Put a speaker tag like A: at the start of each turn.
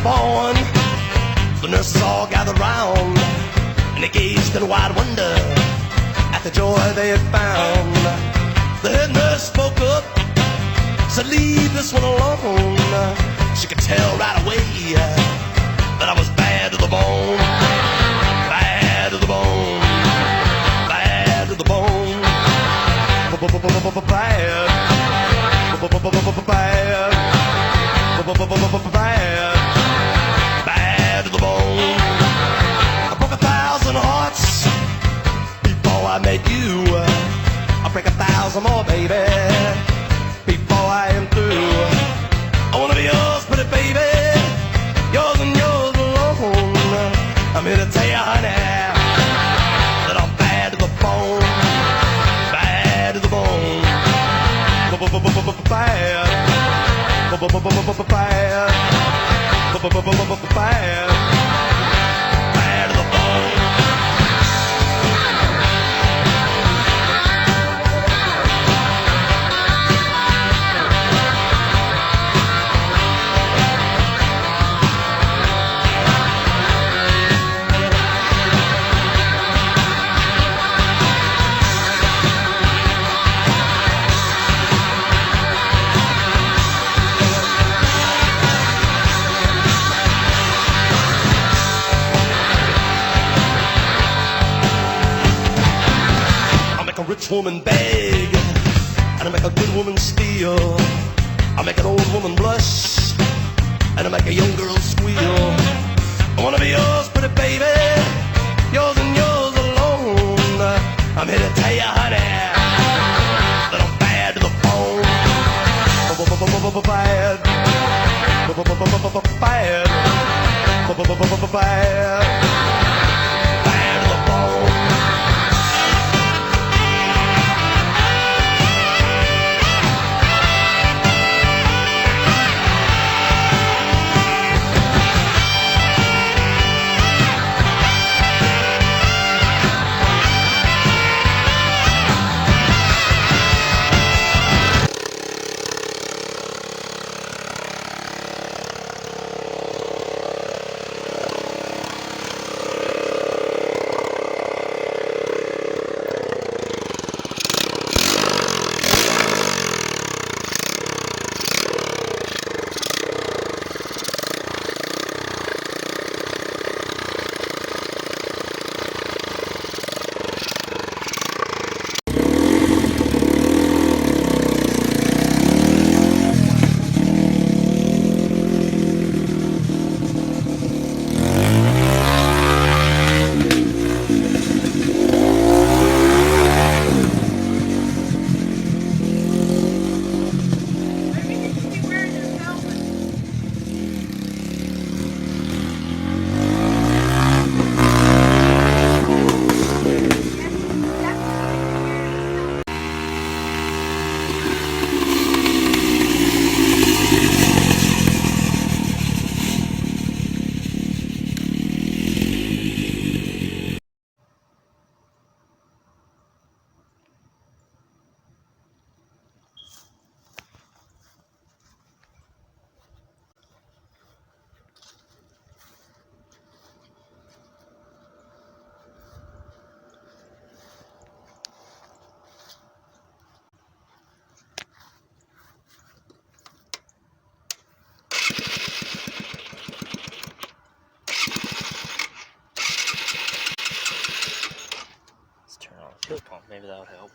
A: Born, the nurses all gathered round, and they gazed in wide wonder at the joy they had found. The head nurse spoke up, said, "Leave this one alone." She could tell right away that I was bad to the bone, bad to the bone, bad to the bone, bad, bad to the bone. I broke 1,000 hearts before I met you. I'll break 1,000 more, baby, before I am through. I wanna be yours, pretty baby, yours and yours alone. I'm here to tell you, honey, that I'm bad to the bone, bad to the bone, bad, bad, bad to the bone. Rich woman beg, and I make a good woman steal. I make an old woman blush, and I make a young girl squeal. I wanna be yours, pretty baby, yours and yours alone. I'm here to tell you, honey, that I'm bad to the bone, bad, bad, bad, bad to the bone.
B: Fuel pump, maybe that would help.